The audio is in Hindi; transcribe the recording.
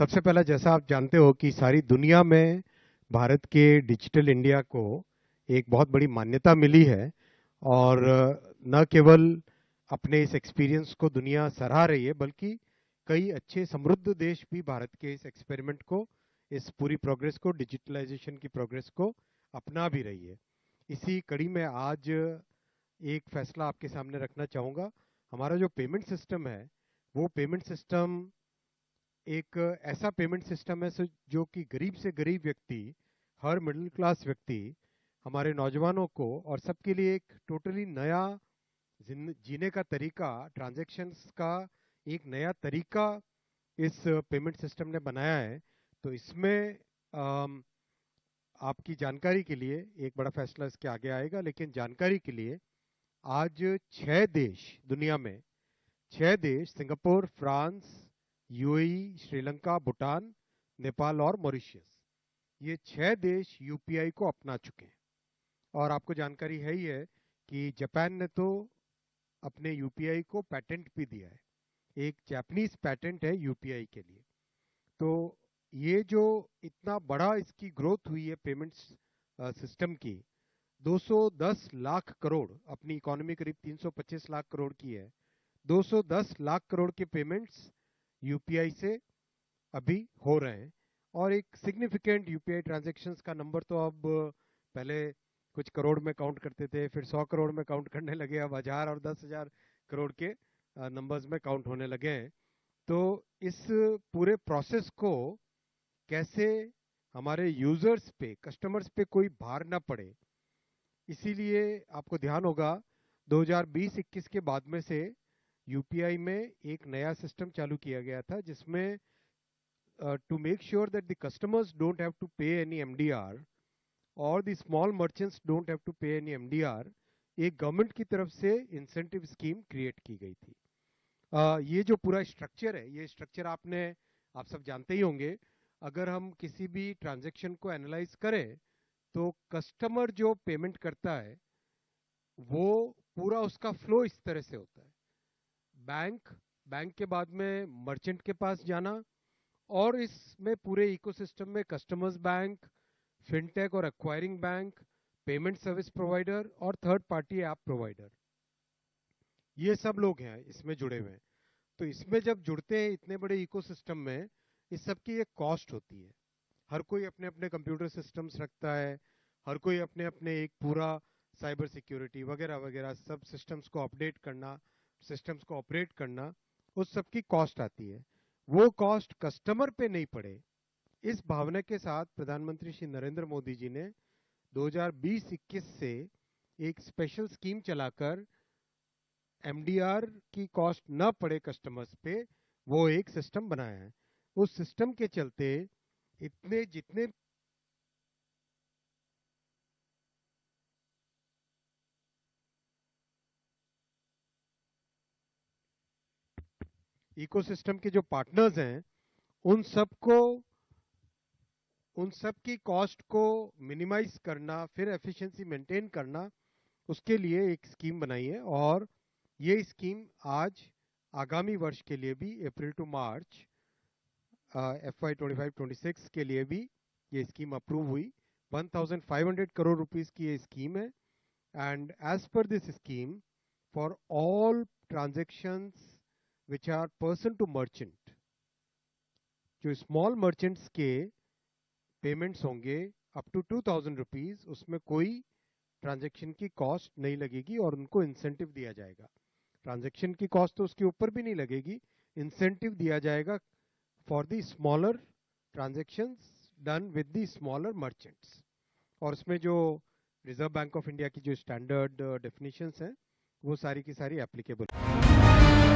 सबसे पहला, जैसा आप जानते हो कि सारी दुनिया में भारत के डिजिटल इंडिया को एक बहुत बड़ी मान्यता मिली है और न केवल अपने इस एक्सपीरियंस को दुनिया सराह रही है, बल्कि कई अच्छे समृद्ध देश भी भारत के इस एक्सपेरिमेंट को, इस पूरी प्रोग्रेस को, डिजिटलाइजेशन की प्रोग्रेस को अपना भी रही है। इसी कड़ी में आज एक फैसला आपके सामने रखना चाहूँगा। हमारा जो पेमेंट सिस्टम है, वो पेमेंट सिस्टम एक ऐसा पेमेंट सिस्टम है जो कि गरीब से गरीब व्यक्ति, हर मिडिल क्लास व्यक्ति, हमारे नौजवानों को और सबके लिए एक टोटली नया जीने का तरीका, ट्रांजैक्शंस का एक नया तरीका इस पेमेंट सिस्टम ने बनाया है। तो इसमें आपकी जानकारी के लिए एक बड़ा फैसला इसके आगे आएगा, लेकिन जानकारी के लिए आज 6 देश, दुनिया में 6 देश, Singapore, France, UAE, Sri Lanka, Bhutan, Nepal और मॉरिशस, ये 6 देश यूपीआई को अपना चुके हैं। और आपको जानकारी है ही है कि जापान ने तो अपने यूपीआई को पैटेंट भी दिया है, एक जापानीज पैटेंट है यूपीआई के लिए। तो ये जो इतना बड़ा इसकी ग्रोथ हुई है पेमेंट्स सिस्टम की, 210 लाख करोड़, अपनी इकोनॉमी करीब 325 लाख करोड़ की है, 210 लाख करोड़ के पेमेंट्स यूपीआई से अभी हो रहे हैं। और एक सिग्निफिकेंट यूपीआई ट्रांजैक्शंस का नंबर तो अब पहले कुछ करोड़ में काउंट करते थे, फिर 100 करोड़ में काउंट करने लगे, अब 1000 और 10,000 करोड़ के नंबर्स में काउंट होने लगे हैं। तो इस पूरे प्रोसेस को कैसे हमारे यूजर्स पे, कस्टमर्स पे कोई भार ना पड़े, इसीलिए आपको ध्यान होगा 2020-21 के बाद में से यूपीआई में एक नया सिस्टम चालू किया गया था, जिसमें to make sure that the customers don't have to pay any MDR और the small merchants don't have to pay any MDR, एक गवर्नमेंट की तरफ से इंसेंटिव स्कीम क्रिएट की गई थी। ये जो पूरा स्ट्रक्चर है, ये स्ट्रक्चर आप सब जानते ही होंगे। अगर हम किसी भी ट्रांजैक्शन को एनालाइज करें तो कस्टमर जो पेमेंट करता है वो पूरा उसका फ्लो इस तरह से होता है। बैंक के बाद में मर्चेंट के पास जाना, और इसमें पूरे इकोसिस्टम में कस्टमर्स बैंक, फिनटेक और acquiring bank, payment service provider और थर्ड पार्टी ऐप प्रोवाइडर, ये सब लोग हैं इसमें जुड़े हुए हैं। तो इसमें जब जुड़ते हैं इतने बड़े इकोसिस्टम में, इस सब की एक कॉस्ट होती है। हर कोई अपने अपने कंप्यूटर सिस्टम्स रखता है, हर कोई अपने अपने एक पूरा साइबर सिक्योरिटी वगैरह वगैरह सब सिस्टम्स को अपडेट करना, सिस्टम्स को ऑपरेट करना, उस सब की कॉस्ट आती है। वो कॉस्ट कस्टमर पे नहीं पड़े, इस भावना के साथ प्रधानमंत्री श्री नरेंद्र मोदी जी ने 2020-21 से एक स्पेशल स्कीम चलाकर एमडीआर की कॉस्ट न पड़े कस्टमर्स पे, वो एक सिस्टम बनाया है। उस सिस्टम के चलते इतने जितने इकोसिस्टम के जो पार्टनर्स हैं, उन सब की कॉस्ट को मिनिमाइज करना, फिर एफिशिएंसी मेंटेन करना, उसके लिए एक स्कीम बनाई है। और ये स्कीम आज आगामी वर्ष के लिए भी, अप्रैल टू मार्च FY 25-26 के लिए भी ये स्कीम अप्रूव हुई। 1500 करोड़ रुपीस की ये स्कीम है। And as per this scheme, for all transactions which are person to merchant, जो स्मॉल मर्चेंट्स के पेमेंट्स होंगे अप टू 2000 रुपीज, उसमें कोई ट्रांजैक्शन की कॉस्ट नहीं लगेगी और उनको इंसेंटिव दिया जाएगा। ट्रांजैक्शन की कॉस्ट तो उसके ऊपर भी नहीं लगेगी, इंसेंटिव दिया जाएगा for the smaller transactions done with the smaller merchants. और उसमें जो रिजर्व बैंक ऑफ इंडिया की जो स्टैंडर्ड डेफिनेशंस हैं, वो सारी की सारी एप्लीकेबल।